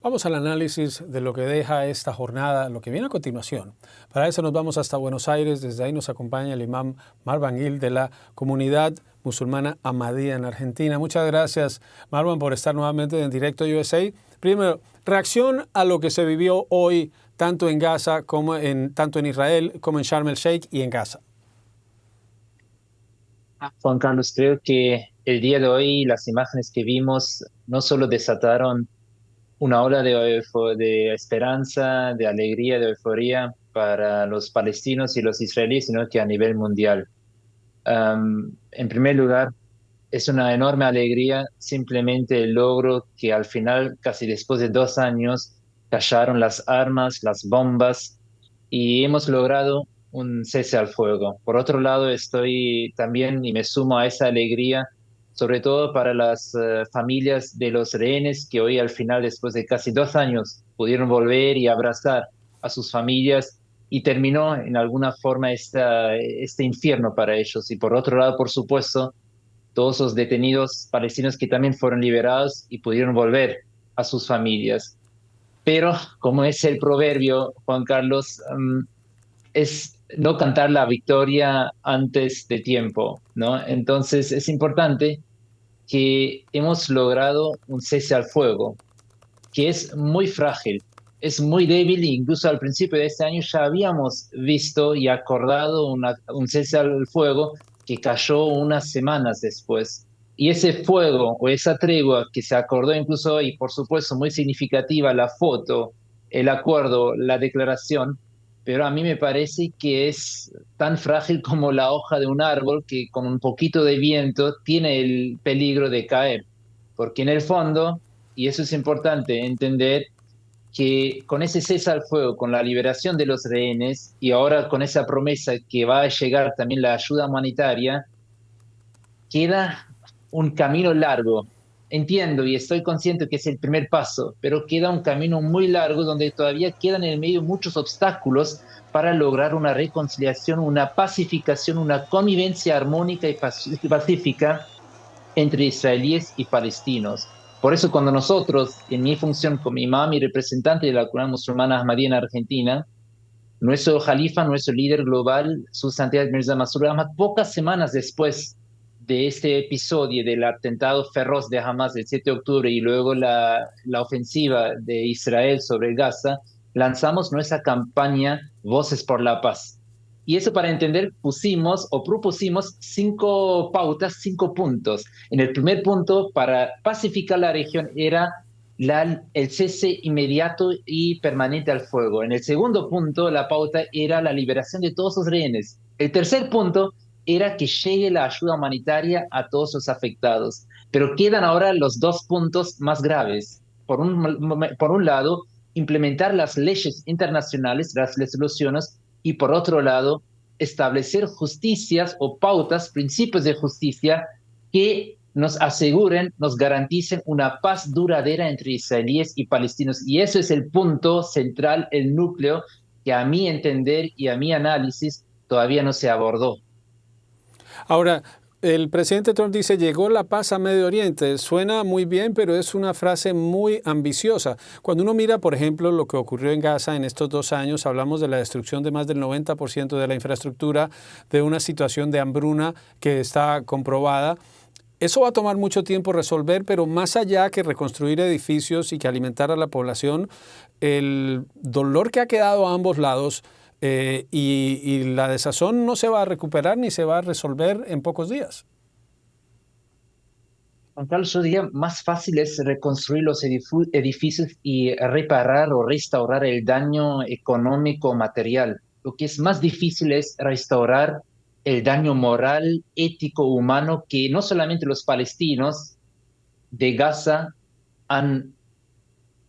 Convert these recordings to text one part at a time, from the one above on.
Vamos al análisis de lo que deja esta jornada, lo que viene a continuación. Para eso nos vamos hasta Buenos Aires. Desde ahí nos acompaña el imam Marwan Gil de la comunidad musulmana Ahmadía en Argentina. Muchas gracias, Marwan, por estar nuevamente en Directo USA. Primero, reacción a lo que se vivió hoy, tanto en Gaza, tanto en Israel, como en Sharm el Sheikh y en Gaza. Juan Carlos, creo que el día de hoy las imágenes que vimos no solo desataron una ola de esperanza, de alegría, de euforia para los palestinos y los israelíes, sino que a nivel mundial. En primer lugar, es una enorme alegría simplemente el logro que al final, casi después de 2 años, callaron las armas, las bombas y hemos logrado un cese al fuego. Por otro lado, estoy también y me sumo a esa alegría, sobre todo para las familias de los rehenes que hoy al final, después de casi 2 años, pudieron volver y abrazar a sus familias y terminó en alguna forma este infierno para ellos. Y por otro lado, por supuesto, todos los detenidos palestinos que también fueron liberados y pudieron volver a sus familias. Pero, como es el proverbio, Juan Carlos, es no cantar la victoria antes de tiempo, ¿no? Entonces, es importante que hemos logrado un cese al fuego, que es muy frágil, es muy débil, e incluso al principio de este año ya habíamos visto y acordado un cese al fuego que cayó unas semanas después. Y ese fuego o esa tregua que se acordó incluso, y por supuesto muy significativa la foto, el acuerdo, la declaración, pero a mí me parece que es tan frágil como la hoja de un árbol que con un poquito de viento tiene el peligro de caer, porque en el fondo, y eso es importante entender, que con ese cese al fuego, con la liberación de los rehenes y ahora con esa promesa que va a llegar también la ayuda humanitaria, queda un camino largo. Entiendo y estoy consciente que es el primer paso, pero queda un camino muy largo donde todavía quedan en el medio muchos obstáculos para lograr una reconciliación, una pacificación, una convivencia armónica y pacífica entre israelíes y palestinos. Por eso cuando nosotros, en mi función como imam y representante de la comunidad musulmana Ahmadía en Argentina, nuestro jalifa, nuestro líder global, su santidad Mirza Masroor Ahmad, pocas semanas después de este episodio del atentado feroz de Hamas del 7 de octubre y luego la ofensiva de Israel sobre Gaza, lanzamos nuestra campaña Voces por la Paz. Y eso para entender pusimos o propusimos 5 pautas, 5 puntos. En el primer punto, para pacificar la región, era el cese inmediato y permanente al fuego. En el segundo punto, la pauta era la liberación de todos los rehenes. El tercer punto era que llegue la ayuda humanitaria a todos los afectados. Pero quedan ahora los 2 puntos más graves. Por un lado, implementar las leyes internacionales, las resoluciones, y por otro lado, establecer justicias o pautas, principios de justicia que nos aseguren, nos garanticen una paz duradera entre israelíes y palestinos. Y eso es el punto central, el núcleo, que a mi entender y a mi análisis todavía no se abordó. Ahora, el presidente Trump dice, llegó la paz a Medio Oriente. Suena muy bien, pero es una frase muy ambiciosa. Cuando uno mira, por ejemplo, lo que ocurrió en Gaza en estos 2 años, hablamos de la destrucción de más del 90% de la infraestructura, de una situación de hambruna que está comprobada. Eso va a tomar mucho tiempo resolver, pero más allá que reconstruir edificios y que alimentar a la población, el dolor que ha quedado a ambos lados y la desazón no se va a recuperar ni se va a resolver en pocos días. Juan Carlos, yo diría más fácil es reconstruir los edificios y reparar o restaurar el daño económico material. Lo que es más difícil es restaurar el daño moral, ético, humano que no solamente los palestinos de Gaza han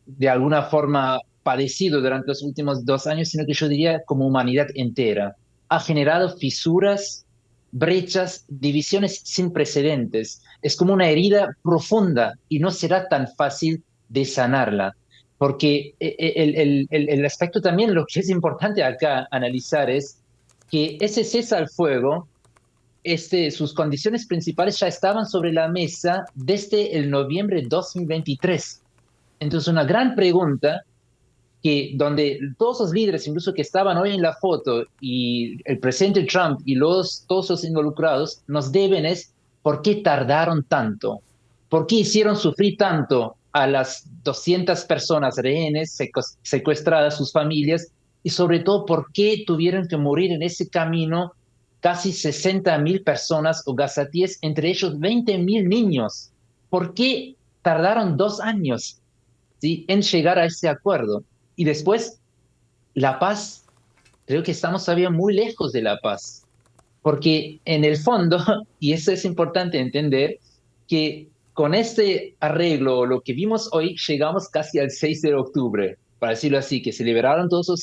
de alguna forma padecido durante los últimos 2 años, sino que yo diría como humanidad entera. Ha generado fisuras, brechas, divisiones sin precedentes. Es como una herida profunda y no será tan fácil de sanarla. Porque el aspecto también, lo que es importante acá analizar es que ese cese al fuego, sus condiciones principales ya estaban sobre la mesa desde el noviembre de 2023. Entonces, una gran pregunta que donde todos los líderes, incluso que estaban hoy en la foto, y el presidente Trump y todos los involucrados, nos deben es por qué tardaron tanto, por qué hicieron sufrir tanto a las 200 personas rehenes secuestradas, sus familias, y sobre todo por qué tuvieron que morir en ese camino casi 60.000 personas o gazatíes, entre ellos 20.000 niños. ¿Por qué tardaron 2 años? ¿Sí? En llegar a ese acuerdo? Y después, la paz, creo que estamos todavía muy lejos de la paz, porque en el fondo, y eso es importante entender, que con este arreglo, lo que vimos hoy, llegamos casi al 6 de octubre, para decirlo así, que se liberaron todos los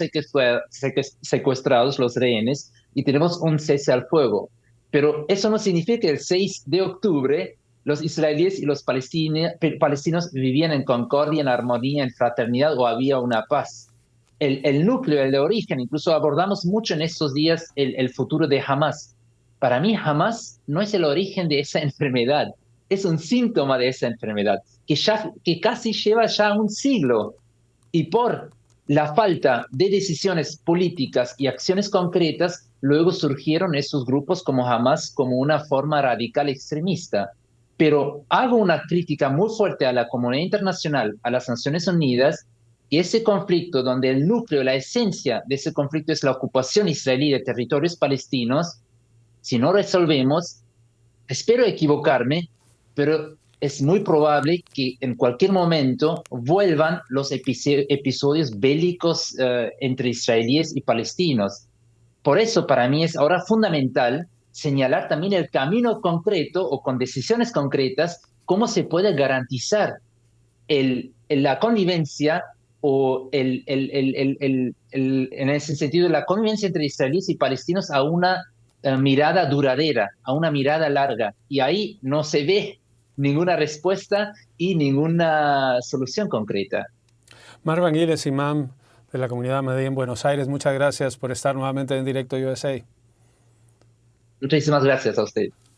secuestrados, los rehenes, y tenemos un cese al fuego. Pero eso no significa que el 6 de octubre los israelíes y los palestinos vivían en concordia, en armonía, en fraternidad o había una paz. El núcleo, el de origen, incluso abordamos mucho en estos días el futuro de Hamas. Para mí, Hamas no es el origen de esa enfermedad, es un síntoma de esa enfermedad que casi lleva ya un siglo y por la falta de decisiones políticas y acciones concretas, luego surgieron esos grupos como Hamas como una forma radical extremista. Pero hago una crítica muy fuerte a la comunidad internacional, a las Naciones Unidas, y ese conflicto donde el núcleo, la esencia de ese conflicto es la ocupación israelí de territorios palestinos, si no resolvemos, espero equivocarme, pero es muy probable que en cualquier momento vuelvan los episodios bélicos entre israelíes y palestinos. Por eso para mí es ahora fundamental señalar también el camino concreto o con decisiones concretas, cómo se puede garantizar la convivencia o en ese sentido la convivencia entre israelíes y palestinos a una mirada duradera, a una mirada larga. Y ahí no se ve ninguna respuesta y ninguna solución concreta. Marwan Giles, imam de la comunidad Ahmadía en Buenos Aires, muchas gracias por estar nuevamente en Directo USA. Muchísimas gracias a usted.